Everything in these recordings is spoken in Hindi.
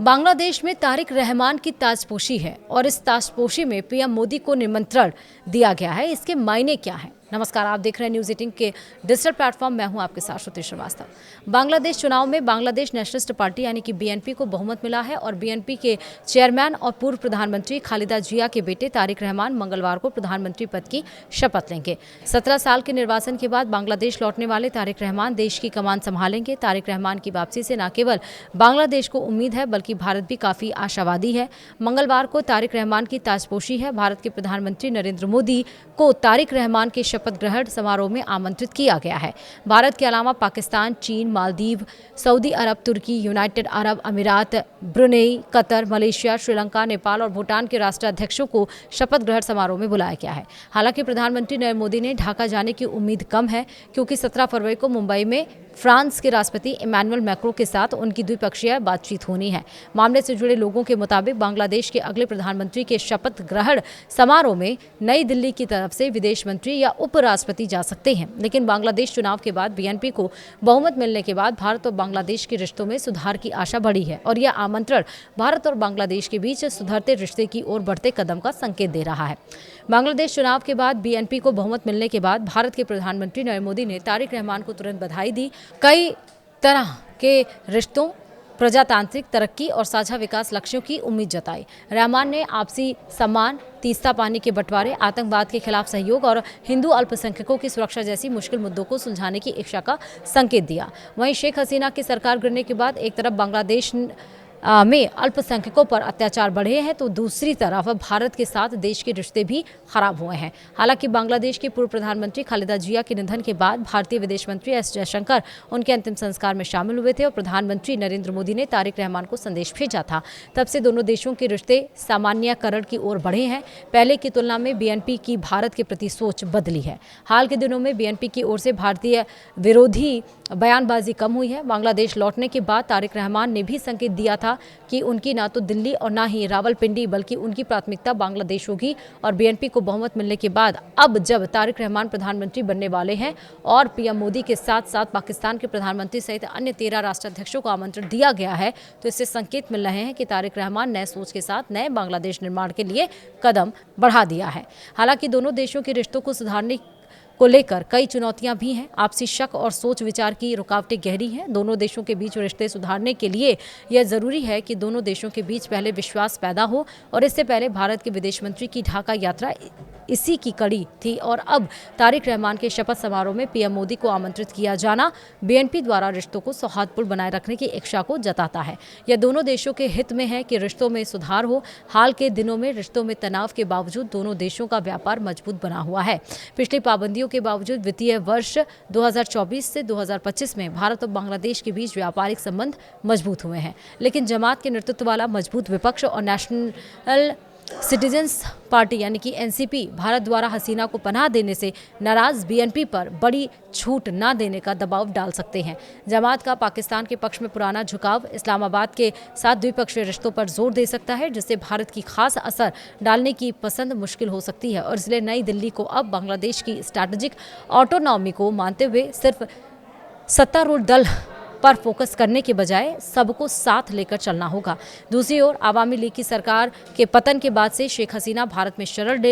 बांग्लादेश में तारिक रहमान की ताजपोशी है और इस ताजपोशी में पीएम मोदी को निमंत्रण दिया गया है। इसके मायने क्या हैं? नमस्कार, आप देख रहे हैं न्यूज़ 18 के डिजिटल प्लेटफॉर्म। मैं हूं आपके साथ श्रुति श्रीवास्तव। बांग्लादेश चुनाव में बांग्लादेश नेशनलिस्ट पार्टी यानी कि बीएनपी को बहुमत मिला है और बीएनपी के चेयरमैन और पूर्व प्रधानमंत्री खालिदा जिया के बेटे तारिक रहमान मंगलवार को प्रधानमंत्री पद की शपथ लेंगे। 17 साल के निर्वासन के बाद बांग्लादेश लौटने वाले तारिक रहमान देश की कमान संभालेंगे। तारिक रहमान की वापसी से न केवल बांग्लादेश को उम्मीद है बल्कि भारत भी काफी आशावादी है। मंगलवार को तारिक रहमान की ताजपोशी है। भारत के प्रधानमंत्री नरेंद्र मोदी को तारिक रहमान के शपथ ग्रहण समारोह में आमंत्रित किया गया है। भारत के अलावा पाकिस्तान, चीन, मालदीव, सऊदी अरब, तुर्की, यूनाइटेड अरब अमीरात, Brunei, Qatar, Malaysia, Sri Lanka, Nepal और भूटान के राष्ट्राध्यक्षों को शपथ ग्रहण समारोह में बुलाया गया है। हालांकि प्रधानमंत्री नरेंद्र मोदी ने ढाका जाने की उम्मीद कम है क्योंकि 17 फरवरी को मुंबई में फ्रांस के राष्ट्रपति इमैनुअल मैक्रो के साथ उनकी द्विपक्षीय बातचीत होनी है। मामले से जुड़े लोगों के मुताबिक बांग्लादेश के अगले प्रधानमंत्री के शपथ ग्रहण समारोह में नई दिल्ली की तरफ से विदेश मंत्री या उपराष्ट्रपति जा सकते हैं। लेकिन बांग्लादेश चुनाव के बाद बीएनपी को बहुमत मिलने के बाद भारत और बांग्लादेश के रिश्तों में सुधार की आशा बढ़ी है और यह आमंत्रण भारत और बांग्लादेश के बीच सुधरते रिश्ते की ओर बढ़ते कदम का संकेत दे रहा है। बांग्लादेश चुनाव के बाद बीएनपी को बहुमत मिलने के बाद भारत के प्रधानमंत्री नरेंद्र मोदी ने तारिक रहमान को तुरंत बधाई दी। कई तरह के रिश्तों, प्रजातांत्रिक तरक्की और साझा विकास लक्ष्यों की उम्मीद जताई। रहमान ने आपसी सम्मान, तीस्ता पानी के बंटवारे, आतंकवाद के खिलाफ सहयोग और हिंदू अल्पसंख्यकों की सुरक्षा जैसी मुश्किल मुद्दों को सुलझाने की इच्छा का संकेत दिया। वहीं शेख हसीना की सरकार गिरने के बाद एक तरफ बांग्लादेश में अल्पसंख्यकों पर अत्याचार बढ़े हैं तो दूसरी तरफ भारत के साथ देश के रिश्ते भी खराब हुए हैं। हालांकि बांग्लादेश के पूर्व प्रधानमंत्री खालिदा जिया के निधन के बाद भारतीय विदेश मंत्री एस जयशंकर उनके अंतिम संस्कार में शामिल हुए थे और प्रधानमंत्री नरेंद्र मोदी ने तारिक रहमान को संदेश भेजा था। तब से दोनों देशों के रिश्ते सामान्यकरण की ओर बढ़े हैं। पहले की तुलना में बीएनपी की भारत के प्रति सोच बदली है। हाल के दिनों में बीएनपी की ओर से भारतीय विरोधी बयानबाजी कम हुई है। बांग्लादेश लौटने के बाद तारिक रहमान ने भी संकेत दिया था कि उनकी ना तो दिल्ली और ना ही रावलपिंडी बल्कि उनकी प्राथमिकता बांग्लादेश होगी और बीएनपी को बहुमत मिलने के बाद अब जब तारिक रहमान प्रधानमंत्री बनने वाले हैं और पीएम मोदी के साथ साथ पाकिस्तान के प्रधानमंत्री सहित अन्य 13 राष्ट्राध्यक्षों को आमंत्रण दिया गया है तो इससे संकेत मिल रहे हैं कि तारिक रहमान नए सोच के साथ नए बांग्लादेश निर्माण के लिए कदम बढ़ा दिया है। हालांकि दोनों देशों के रिश्तों को सुधारने को लेकर कई चुनौतियां भी हैं। आपसी शक और सोच विचार की रुकावटें गहरी हैं। दोनों देशों के बीच रिश्ते सुधारने के लिए यह जरूरी है कि दोनों देशों के बीच पहले विश्वास पैदा हो और इससे पहले भारत के विदेश मंत्री की ढाका यात्रा इसी की कड़ी थी और अब तारिक रहमान के शपथ समारोह में पीएम मोदी को आमंत्रित किया जाना बीएनपी द्वारा रिश्तों को सौहार्दपूर्ण बनाए रखने की इच्छा को जताता है। यह दोनों देशों के हित में है कि रिश्तों में सुधार हो। हाल के दिनों में रिश्तों में तनाव के बावजूद दोनों देशों का व्यापार मजबूत बना हुआ है। पिछली पाबंदियों के बावजूद वित्तीय वर्ष 2024 से 2025 में भारत और बांग्लादेश के बीच व्यापारिक संबंध मजबूत हुए हैं। लेकिन जमात के नेतृत्व वाला मजबूत विपक्ष और नेशनल सिटीजन्स पार्टी यानी कि एनसीपी भारत द्वारा हसीना को पनाह देने से नाराज बीएनपी पर बड़ी छूट न देने का दबाव डाल सकते हैं। जमात का पाकिस्तान के पक्ष में पुराना झुकाव इस्लामाबाद के साथ द्विपक्षीय रिश्तों पर जोर दे सकता है जिससे भारत की खास असर डालने की पसंद मुश्किल हो सकती है और इसलिए नई दिल्ली को अब बांग्लादेश की स्ट्रैटेजिक ऑटोनॉमी को मानते हुए सिर्फ सत्तारूढ़ दल पर फोकस करने के बजाय सबको साथ लेकर चलना होगा। दूसरी ओर आवामी लीग की सरकार के पतन के बाद से शेख हसीना भारत में शरण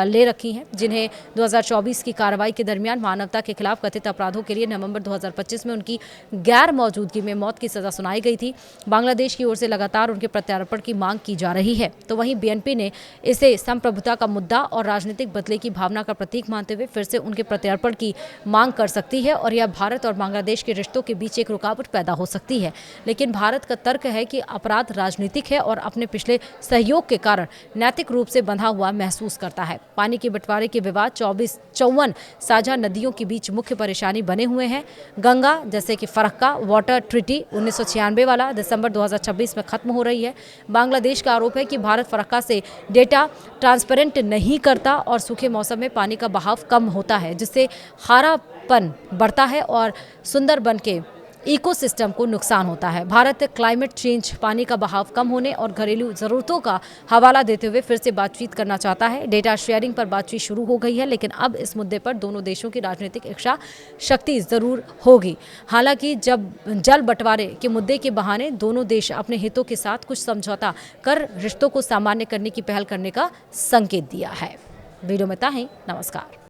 ले रखी हैं जिन्हें 2024 की कार्रवाई के दरमियान मानवता के खिलाफ कथित अपराधों के लिए नवंबर 2025 में उनकी गैर मौजूदगी में मौत की सजा सुनाई गई थी। बांग्लादेश की ओर से लगातार उनके प्रत्यार्पण की मांग की जा रही है तो वहीं बीएनपी ने इसे संप्रभुता का मुद्दा और राजनीतिक बदले की भावना का प्रतीक मानते हुए फिर से उनके प्रत्यार्पण की मांग कर सकती है और यह भारत और बांग्लादेश के रिश्तों के बीच एक रुकावट पैदा हो सकती है। लेकिन भारत का तर्क है कि अपराध राजनीतिक है और अपने पिछले सहयोग के कारण नैतिक रूप से बंधा हुआ महसूस करता है। पानी के बंटवारे के विवाद 54 साझा नदियों के बीच मुख्य परेशानी बने हुए हैं। गंगा जैसे कि फरक्का वाटर ट्रीटी 1996 वाला दिसंबर 2026 में खत्म हो रही है। बांग्लादेश का आरोप है कि भारत फरक्का से डेटा ट्रांसपेरेंट नहीं करता और सूखे मौसम में पानी का बहाव कम होता है जिससे खारापन बढ़ता है और सुंदरबन के इकोसिस्टम को नुकसान होता है। भारत क्लाइमेट चेंज, पानी का बहाव कम होने और घरेलू ज़रूरतों का हवाला देते हुए फिर से बातचीत करना चाहता है। डेटा शेयरिंग पर बातचीत शुरू हो गई है, लेकिन अब इस मुद्दे पर दोनों देशों की राजनीतिक इच्छा शक्ति ज़रूर होगी। हालांकि जब जल बंटवारे के मुद्दे के बहाने दोनों देश अपने हितों के साथ कुछ समझौता कर रिश्तों को सामान्य करने की पहल करने का संकेत दिया है। वीडियो में इतना ही। नमस्कार।